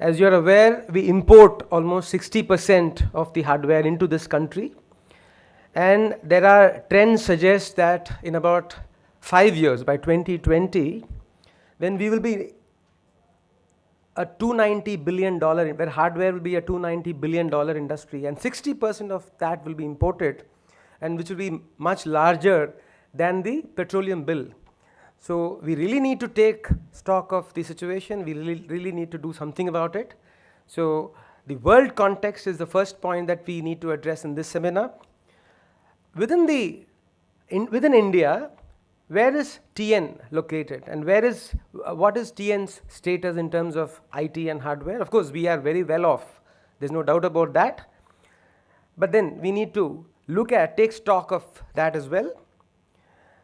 As you're aware, we import almost 60% of the hardware into this country. And there are trends suggest that in about 5 years, by 2020, when we will be a $290 billion, where hardware will be a $290 billion industry, and 60% of that will be imported, and which will be much larger than the petroleum bill. So we really need to take stock of the situation. We really need to do something about it. So the world context is the first point that we need to address in this seminar. Within India, where is TN located, and what is TN's status in terms of IT and hardware? Of course, we are very well off. There's no doubt about that. But then we need to take stock of that as well.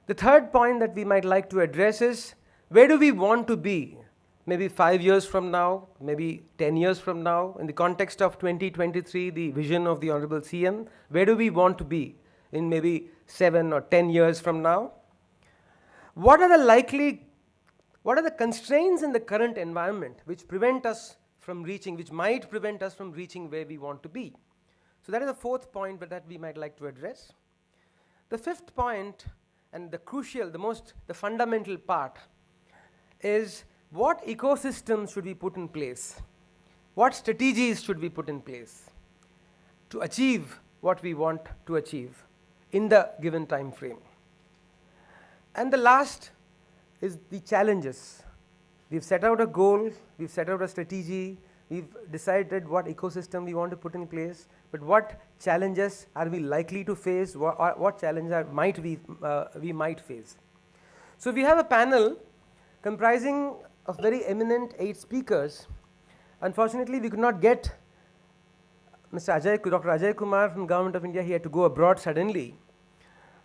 The third point that we might like to address is, where do we want to be maybe 5 years from now, maybe 10 years from now, in the context of 2023, the vision of the Honorable CM, where do we want to be in maybe 7 or 10 years from now? What are the constraints in the current environment which might prevent us from reaching where we want to be? So that is the fourth point that we might like to address. The fifth point, and the fundamental part, is what ecosystems should we put in place? What strategies should we put in place to achieve what we want to achieve in the given time frame? And the last is the challenges. We've set out a goal, we've set out a strategy, we've decided what ecosystem we want to put in place, but what challenges are we likely to face? What challenges we might face? So we have a panel comprising of very eminent 8 speakers. Unfortunately, we could not get Dr. Ajay Kumar from Government of India. He had to go abroad suddenly.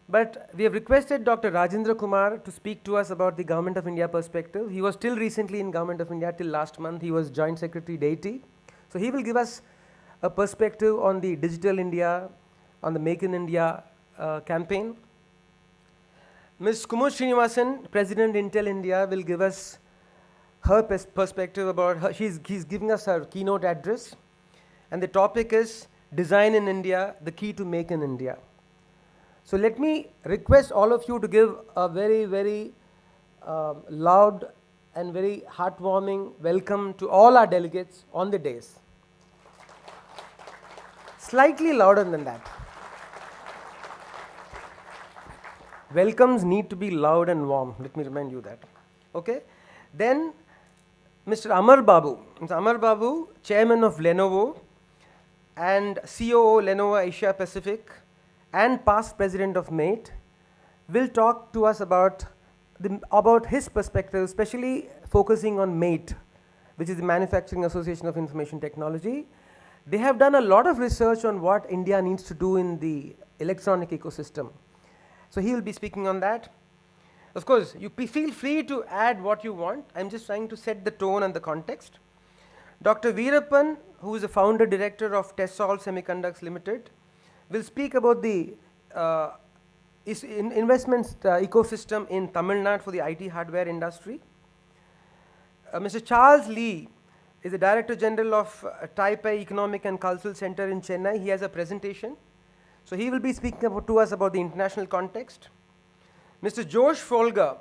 But we have requested Dr. Rajendra Kumar to speak to us about the Government of India perspective. He was still recently in Government of India till last month. He was Joint Secretary DAITY. So he will give us a perspective on the Digital India, on the Make in India campaign. Ms. Kumud Srinivasan, President Intel India, will give us her perspective about he's giving us her keynote address. And the topic is Design in India, the key to Make in India. So let me request all of you to give a very, very loud and very heartwarming welcome to all our delegates on the dais. Slightly louder than that. Welcomes need to be loud and warm. Let me remind you that. Okay? Then Mr. Amar Babu. Mr. Amar Babu, Chairman of Lenovo and COO Lenovo Asia Pacific, and past president of MATE, will talk to us about his perspective, especially focusing on MATE, which is the Manufacturing Association of Information Technology. They have done a lot of research on what India needs to do in the electronic ecosystem. So he will be speaking on that. Of course, you feel free to add what you want. I'm just trying to set the tone and the context. Dr. Veerappan, who is the founder director of Tessol Semiconductors Limited, will speak about the investments ecosystem in Tamil Nadu for the IT hardware industry. Mr. Charles Lee is the Director General of Taipei Economic and Cultural Center in Chennai. He has a presentation. So he will be speaking to us about the international context. Mr. Josh Folger,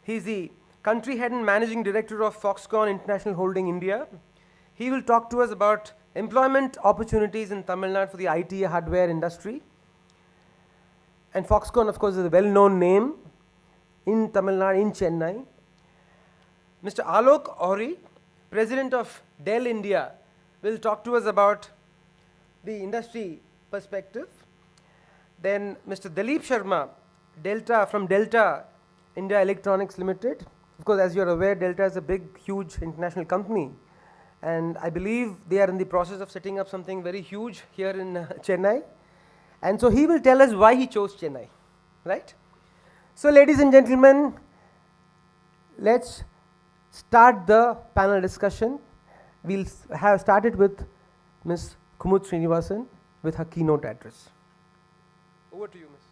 he is the Country Head and Managing Director of Foxconn International Holding India. He will talk to us about employment opportunities in Tamil Nadu for the IT hardware industry. And Foxconn, of course, is a well-known name in Tamil Nadu, in Chennai. Mr. Alok Ohri, President of Dell India, will talk to us about the industry perspective. Then Mr. Dalip Sharma, from Delta India Electronics Limited. Of course, as you're aware, Delta is a big, huge international company. And I believe they are in the process of setting up something very huge here in Chennai. And so he will tell us why he chose Chennai, right? So ladies and gentlemen, let's start the panel discussion. We'll have started with Ms. Kumud Srinivasan with her keynote address. Over to you, Ms. Srinivasan.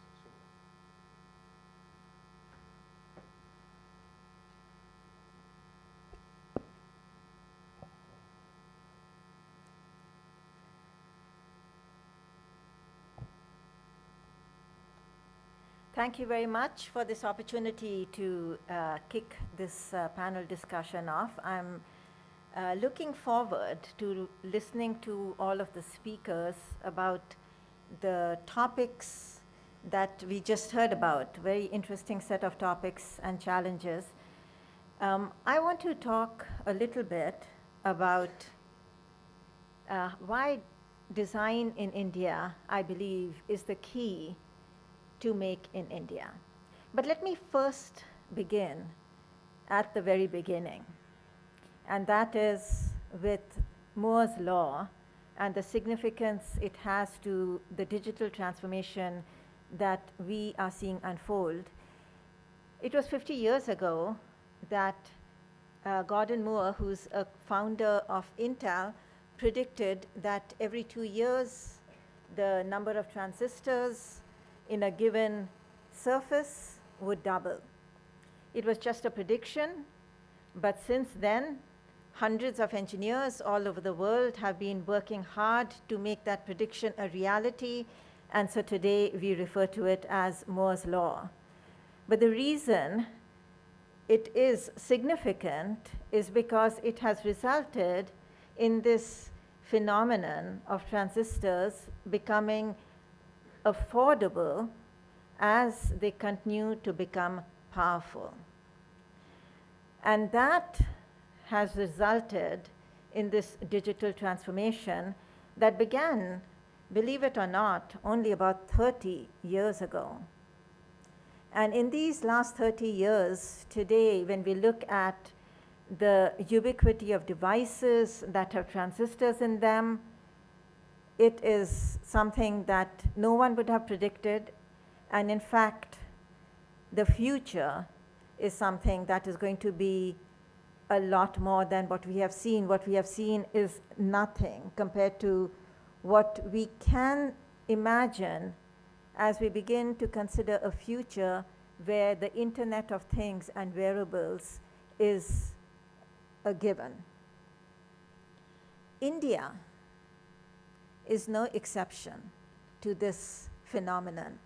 Thank you very much for this opportunity to kick this panel discussion off. I'm looking forward to listening to all of the speakers about the topics that we just heard about, very interesting set of topics and challenges. I want to talk a little bit about why design in India, I believe, is the key to make in India. But let me first begin at the very beginning, and that is with Moore's law and the significance it has to the digital transformation that we are seeing unfold. It was 50 years ago that Gordon Moore, who's a founder of Intel, predicted that every 2 years the number of transistors in a given surface would double. It was just a prediction, but since then, hundreds of engineers all over the world have been working hard to make that prediction a reality, and so today we refer to it as Moore's law. But the reason it is significant is because it has resulted in this phenomenon of transistors becoming affordable as they continue to become powerful. And that has resulted in this digital transformation that began, believe it or not, only about 30 years ago. And in these last 30 years, today, when we look at the ubiquity of devices that have transistors in them, it is something that no one would have predicted. And in fact, the future is something that is going to be a lot more than what we have seen. What we have seen is nothing compared to what we can imagine as we begin to consider a future where the Internet of Things and wearables is a given. India is no exception to this phenomenon.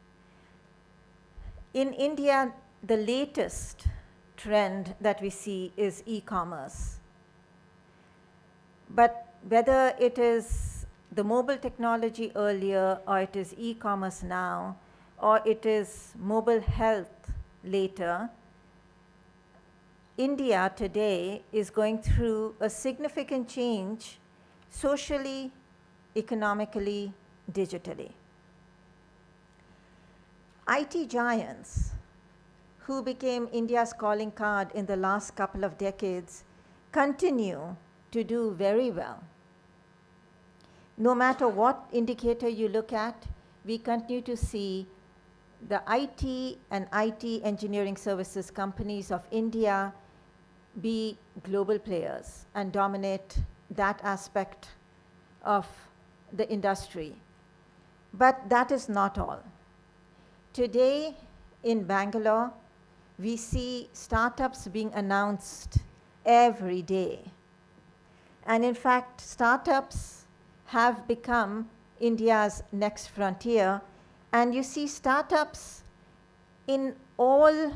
In India, the latest trend that we see is e-commerce. But whether it is the mobile technology earlier, or it is e-commerce now, or it is mobile health later, India today is going through a significant change socially, economically, digitally. IT giants, who became India's calling card in the last couple of decades, continue to do very well. No matter what indicator you look at, we continue to see the IT and IT engineering services companies of India be global players and dominate that aspect of the industry. But that is not all. Today in Bangalore, we see startups being announced every day. And in fact, startups have become India's next frontier. And you see startups in all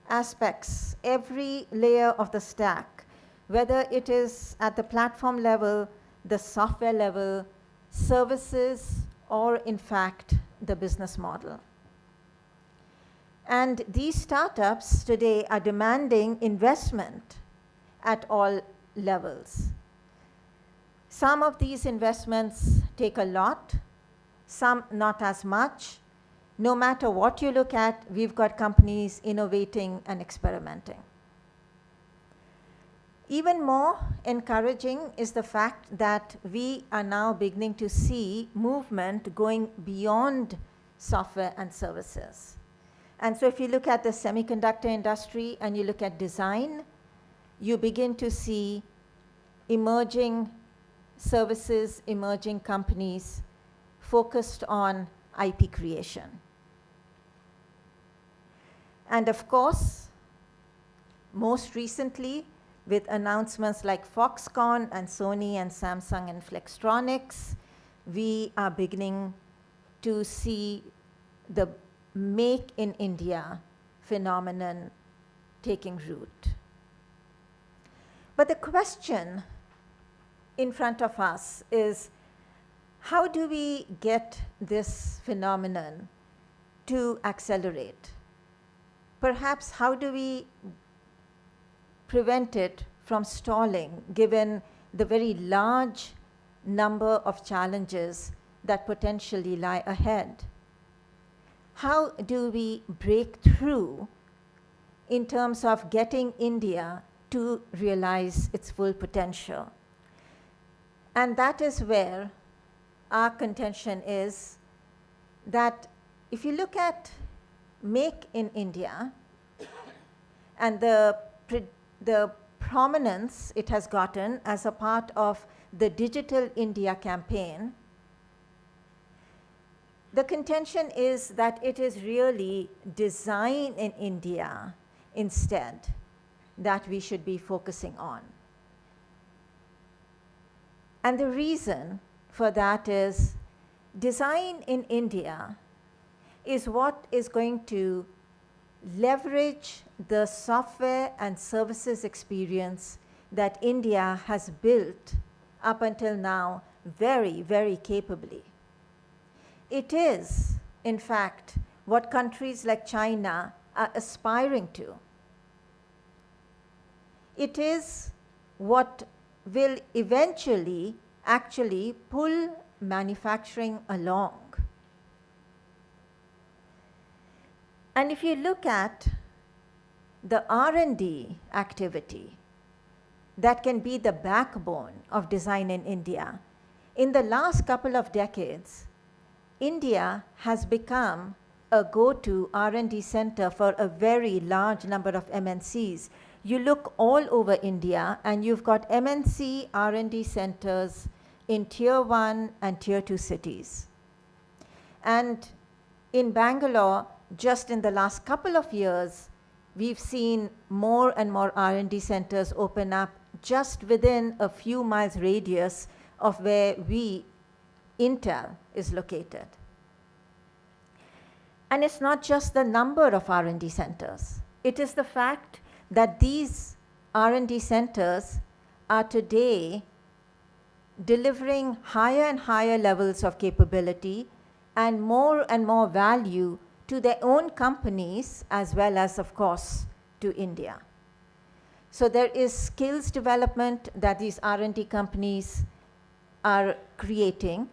aspects, every layer of the stack, whether it is at the platform level, the software level, services, or in fact, the business model. And these startups today are demanding investment at all levels. Some of these investments take a lot, some not as much. No matter what you look at, we've got companies innovating and experimenting. Even more encouraging is the fact that we are now beginning to see movement going beyond software and services. And so if you look at the semiconductor industry and you look at design, you begin to see emerging services, emerging companies focused on IP creation. And of course, most recently, with announcements like Foxconn and Sony and Samsung and Flextronics, we are beginning to see the Make in India phenomenon taking root. But the question in front of us is, how do we get this phenomenon to accelerate? Perhaps how do we prevent it from stalling, given the very large number of challenges that potentially lie ahead? How do we break through in terms of getting India to realize its full potential? And that is where our contention is that if you look at Make in India and the prominence it has gotten as a part of the Digital India campaign, the contention is that it is really design in India instead that we should be focusing on. And the reason for that is design in India is what is going to leverage the software and services experience that India has built up until now very, very capably. It is, in fact, what countries like China are aspiring to. It is what will eventually actually pull manufacturing along. And if you look at the R&D activity that can be the backbone of design in India, in the last couple of decades, India has become a go-to R&D center for a very large number of MNCs. You look all over India and you've got MNC R&D centers in tier 1 and tier 2 cities. And in Bangalore, just in the last couple of years, we've seen more and more R&D centers open up just within a few miles radius of where Intel is located. And it's not just the number of R&D centers. It is the fact that these R&D centers are today delivering higher and higher levels of capability and more value to their own companies as well as, of course, to India. So there is skills development that these R&D companies are creating,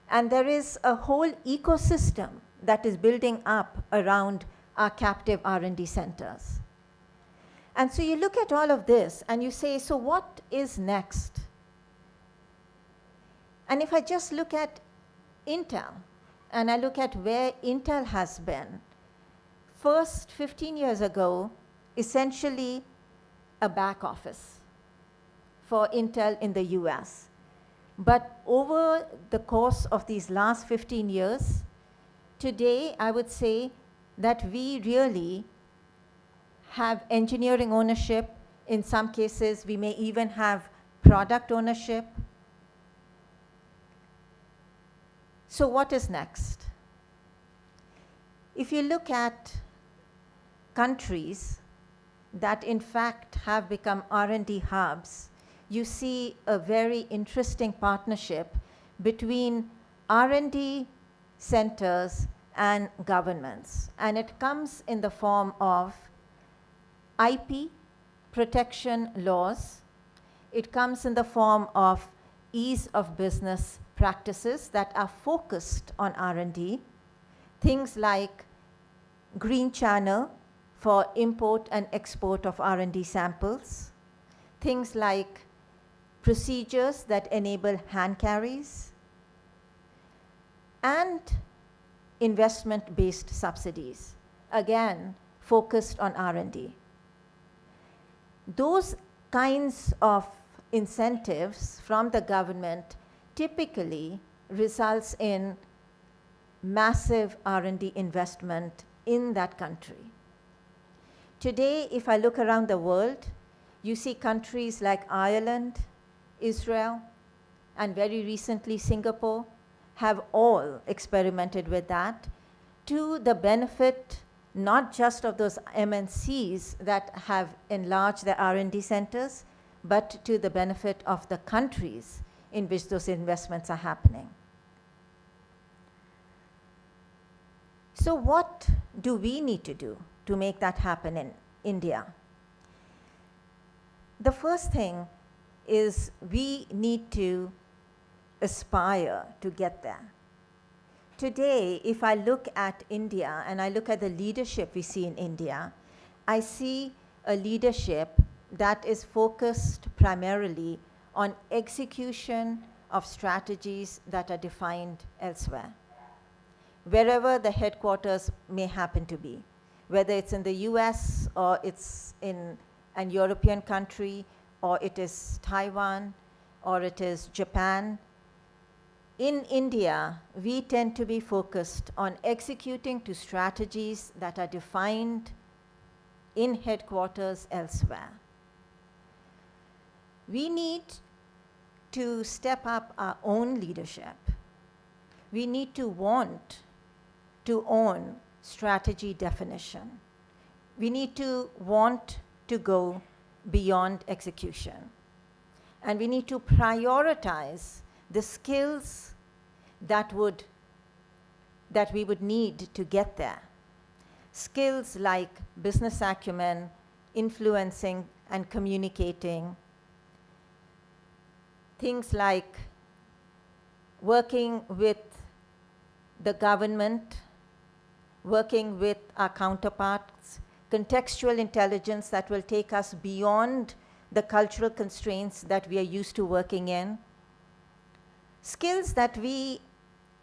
and there is a whole ecosystem that is building up around our captive R&D centers. And so you look at all of this and you say, so what is next? And if I just look at Intel, and I look at where Intel has been, first 15 years ago, essentially a back office for Intel in the US. But over the course of these last 15 years, today I would say that we really have engineering ownership. In some cases, we may even have product ownership. So what is next? If you look at countries that in fact have become R&D hubs, you see a very interesting partnership between R&D centers and governments. And it comes in the form of IP protection laws. It comes in the form of ease of business practices that are focused on R&D, things like green channel for import and export of R&D samples, things like procedures that enable hand carries, and investment-based subsidies, again, focused on R&D. Those kinds of incentives from the government typically results in massive R&D investment in that country. Today, if I look around the world, you see countries like Ireland, Israel, and very recently Singapore have all experimented with that. to the benefit not just of those MNCs that have enlarged their R&D centers, but to the benefit of the countries in which those investments are happening. So what do we need to do to make that happen in India? The first thing is we need to aspire to get there. Today, if I look at India and I look at the leadership we see in India, I see a leadership that is focused primarily on execution of strategies that are defined elsewhere, wherever the headquarters may happen to be, whether it's in the US or it's in an European country, or it is Taiwan, or it is Japan. In India, we tend to be focused on executing to strategies that are defined in headquarters elsewhere. We need to step up our own leadership. We need to want to own strategy definition. We need to want to go beyond execution. And we need to prioritize the skills that we would need to get there. Skills like business acumen, influencing and communicating, things like working with the government, working with our counterparts, contextual intelligence that will take us beyond the cultural constraints that we are used to working in. Skills that we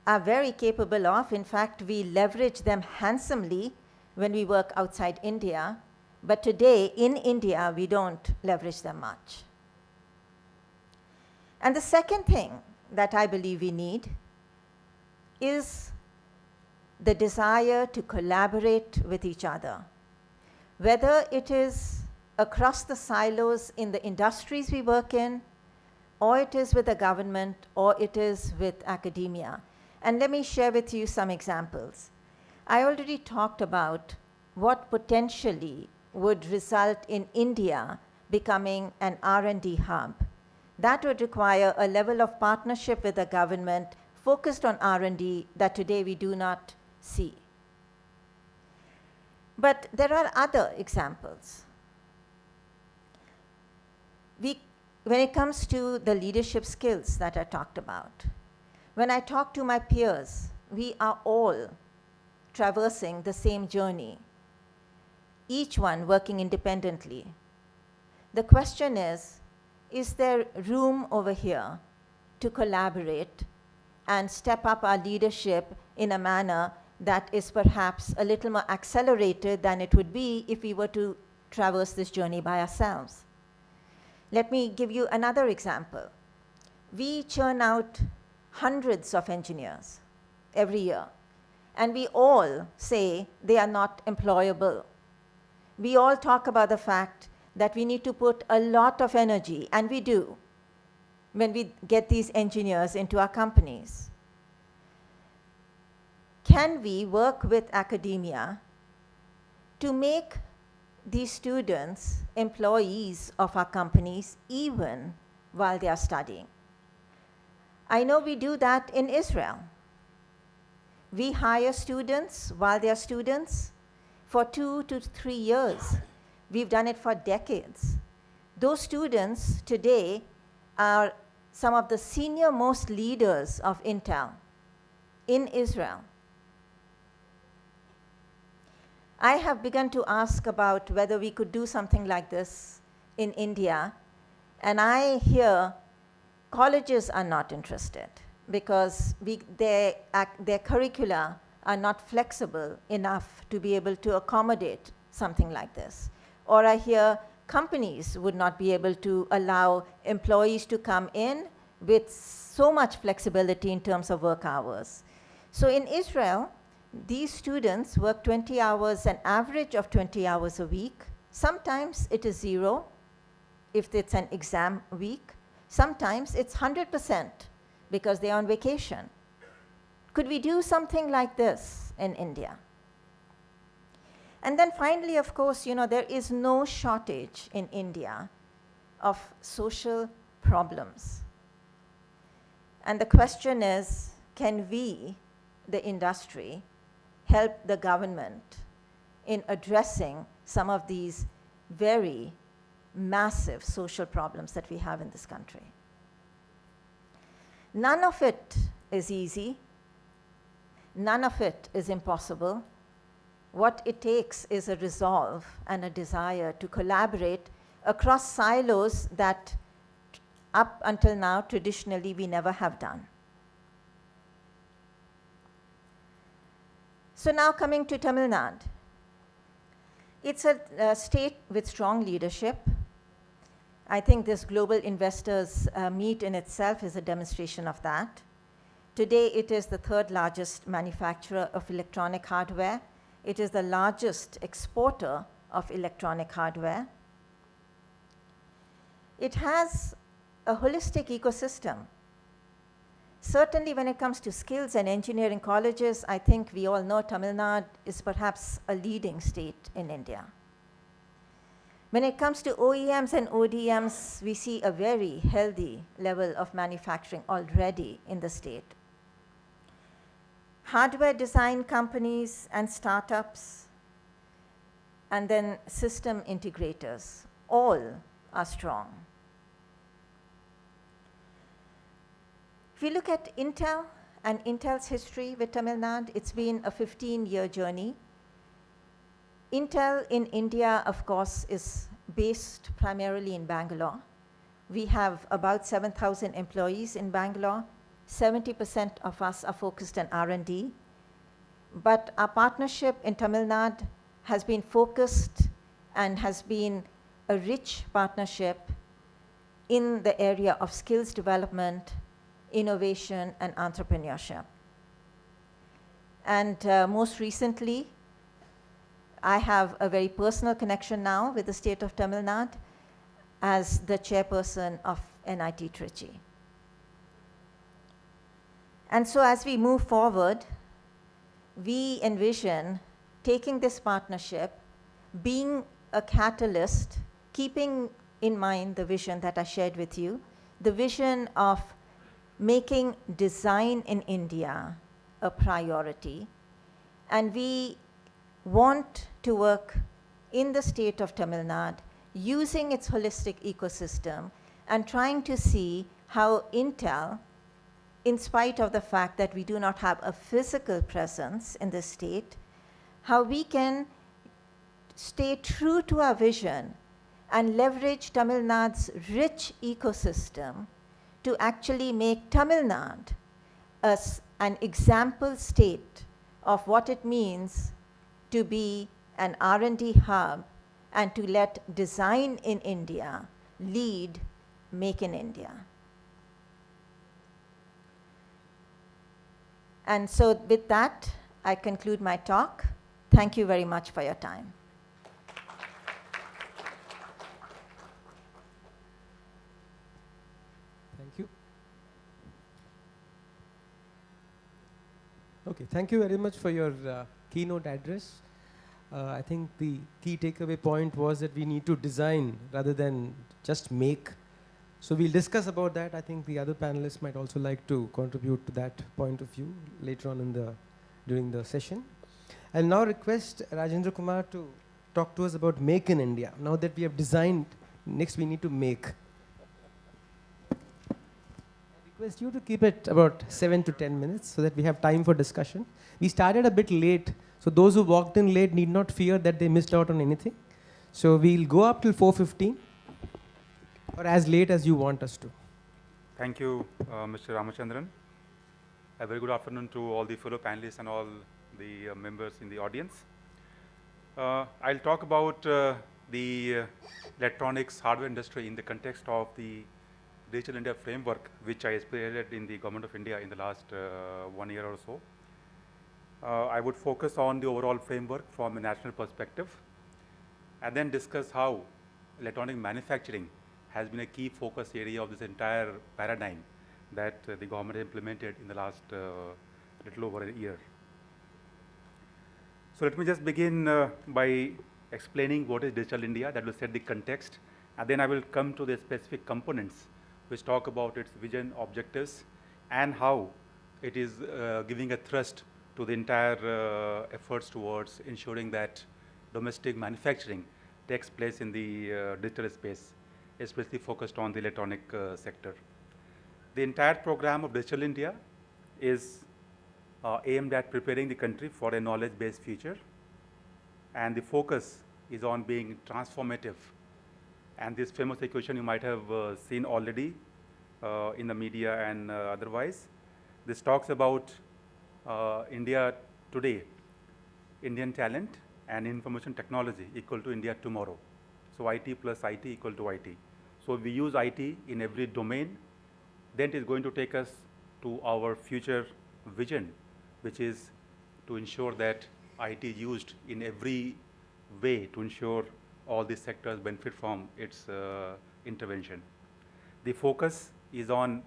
are very capable of. In fact, we leverage them handsomely when we work outside India. But today, in India, we don't leverage them much. And the second thing that I believe we need is the desire to collaborate with each other, whether it is across the silos in the industries we work in, or it is with the government, or it is with academia. And let me share with you some examples. I already talked about what potentially would result in India becoming an R&D hub. That would require a level of partnership with the government focused on R&D that today we do not see. But there are other examples. When it comes to the leadership skills that I talked about, when I talk to my peers, we are all traversing the same journey, each one working independently. The question is there room over here to collaborate and step up our leadership in a manner that is perhaps a little more accelerated than it would be if we were to traverse this journey by ourselves? Let me give you another example. We churn out hundreds of engineers every year, and we all say they are not employable. We all talk about the fact that we need to put a lot of energy, and we do, when we get these engineers into our companies. Can we work with academia to make these students employees of our companies even while they are studying? I know we do that in Israel. We hire students while they are students for 2 to 3 years. We've done it for decades. Those students today are some of the senior most leaders of Intel in Israel. I have begun to ask about whether we could do something like this in India, and I hear colleges are not interested because their curricula are not flexible enough to be able to accommodate something like this. Or I hear companies would not be able to allow employees to come in with so much flexibility in terms of work hours. So in Israel, these students work 20 hours, an average of 20 hours a week. Sometimes it is 0 if it's an exam week. Sometimes it's 100% because they're on vacation. Could we do something like this in India. And then finally, of course, there is no shortage in India of social problems. And the question is, can we, the industry, help the government in addressing some of these very massive social problems that we have in this country? None of it is easy. None of it is impossible. What it takes is a resolve and a desire to collaborate across silos that up until now, traditionally, we never have done. So now coming to Tamil Nadu. It's a state with strong leadership. I think this global investors meet in itself is a demonstration of that. Today, it is the third largest manufacturer of electronic hardware. It is the largest exporter of electronic hardware. It has a holistic ecosystem. Certainly when it comes to skills and engineering colleges, I think we all know Tamil Nadu is perhaps a leading state in India. When it comes to OEMs and ODMs, we see a very healthy level of manufacturing already in the state. Hardware design companies and startups, and then system integrators, all are strong. If you look at Intel and Intel's history with Tamil Nadu, it's been a 15-year journey. Intel in India, of course, is based primarily in Bangalore. We have about 7,000 employees in Bangalore. 70% of us are focused on R&D. But our partnership in Tamil Nadu has been focused and has been a rich partnership in the area of skills development, innovation, and entrepreneurship. And most recently, I have a very personal connection now with the state of Tamil Nadu as the chairperson of NIT Trichy. And so as we move forward, we envision taking this partnership, being a catalyst, keeping in mind the vision that I shared with you, the vision of making design in India a priority. And we want to work in the state of Tamil Nadu using its holistic ecosystem and trying to see how Intel, in spite of the fact that we do not have a physical presence in the state, how we can stay true to our vision and leverage Tamil Nadu's rich ecosystem to actually make Tamil Nadu an example state of what it means to be an R&D hub and to let design in India lead Make in India. And so with that, I conclude my talk. Thank you very much for your time. Thank you. Okay, thank you very much for your keynote address. I think the key takeaway point was that we need to design rather than just make. So we'll discuss about that. I think the other panelists might also like to contribute to that point of view later on during the session. I'll now request Rajendra Kumar to talk to us about Make in India. Now that we have designed, next we need to make. I request you to keep it about 7 to 10 minutes so that we have time for discussion. We started a bit late, so those who walked in late need not fear that they missed out on anything. So we'll go up till 4:15 or as late as you want us to. Thank you, Mr. Ramachandran. A very good afternoon to all the fellow panelists and all the members in the audience. I'll talk about the electronics hardware industry in the context of the Digital India framework, which I spearheaded in the Government of India in the last 1 year or so. I would focus on the overall framework from a national perspective, and then discuss how electronic manufacturing has been a key focus area of this entire paradigm that the government implemented in the last little over a year. So let me just begin by explaining what is Digital India. That will set the context, and then I will come to the specific components which talk about its vision, objectives, and how it is giving a thrust to the entire efforts towards ensuring that domestic manufacturing takes place in the digital space, especially focused on the electronic sector. The entire program of Digital India is aimed at preparing the country for a knowledge-based future, and the focus is on being transformative. And this famous equation you might have seen already in the media and otherwise. This talks about India today, Indian talent and information technology equal to India tomorrow. So IT plus IT equal to IT. So we use IT in every domain, then it is going to take us to our future vision, which is to ensure that IT is used in every way to ensure all these sectors benefit from its intervention. The focus is on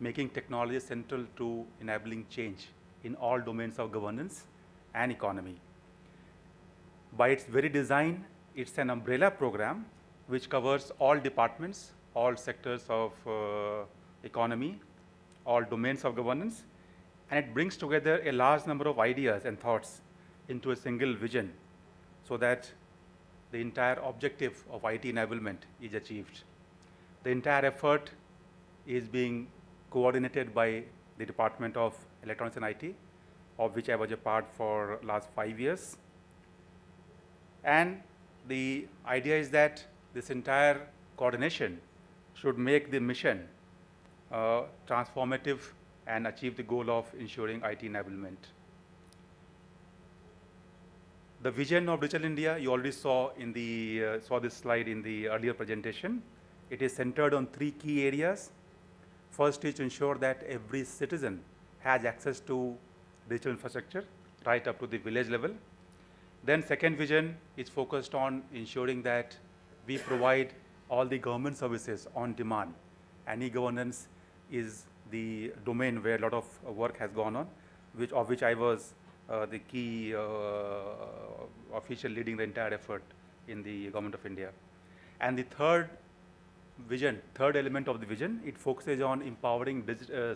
making technology central to enabling change in all domains of governance and economy. By its very design, it's an umbrella program which covers all departments, all sectors of economy, all domains of governance, and it brings together a large number of ideas and thoughts into a single vision so that the entire objective of IT enablement is achieved. The entire effort is being coordinated by the Department of Electronics and IT, of which I was a part for last 5 years. And the idea is that this entire coordination should make the mission transformative and achieve the goal of ensuring IT enablement. The vision of Digital India, you already saw in the saw this slide in the earlier presentation. It is centered on 3 key areas. First is to ensure that every citizen has access to digital infrastructure right up to the village level. Then second vision is focused on ensuring that we provide all the government services on demand. And e-governance is the domain where a lot of work has gone on, of which I was the key official leading the entire effort in the Government of India. And the third element of the vision, it focuses on empowering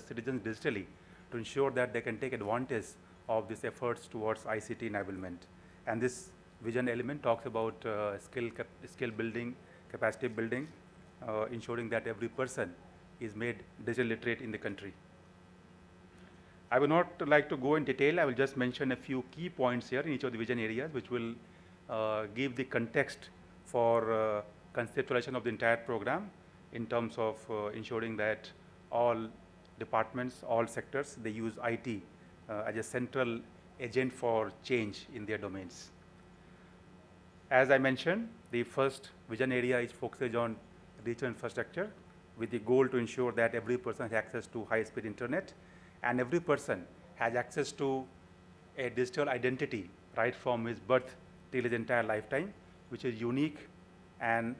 citizens digitally to ensure that they can take advantage of these efforts towards ICT enablement. And this vision element talks about skill building, capacity building, ensuring that every person is made digital literate in the country. I would not like to go in detail. I will just mention a few key points here in each of the vision areas, which will give the context for conceptualization of the entire program in terms of ensuring that all departments, all sectors, they use IT as a central agent for change in their domains. As I mentioned, the first vision area is focused on digital infrastructure with the goal to ensure that every person has access to high-speed internet and every person has access to a digital identity right from his birth till his entire lifetime, which is unique and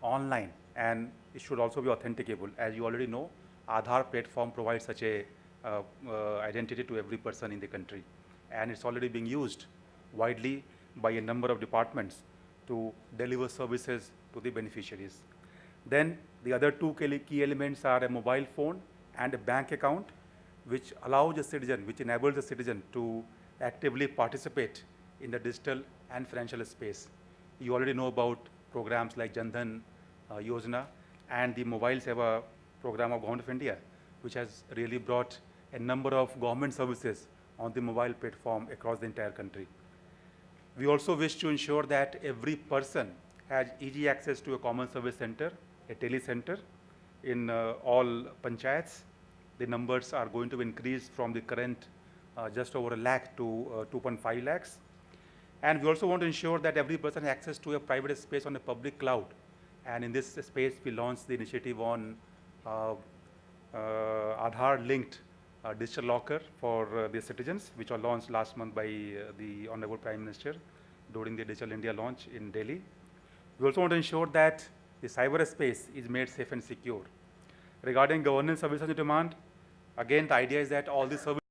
online, and it should also be authenticable. As you already know, Aadhaar platform provides such a identity to every person in the country, and it's already being used widely by a number of departments to deliver services to the beneficiaries. Then the other 2 key elements are a mobile phone and a bank account, which allows the citizen, which enables the citizen to actively participate in the digital and financial space. You already know about programs like Jan Dhan Yojana and the Mobile Seva program of Government of India, which has really brought a number of government services on the mobile platform across the entire country. We also wish to ensure that every person has easy access to a common service center, a tele-center in all panchayats. The numbers are going to increase from the current just over 1 lakh to 2.5 lakhs. And we also want to ensure that every person has access to a private space on a public cloud. And in this space, we launched the initiative on Aadhaar-linked digital locker for the citizens, which was launched last month by the Honorable Prime Minister during the Digital India launch in Delhi. We also want to ensure that the cyberspace is made safe and secure. Regarding governance services on demand, again, the idea is that all these services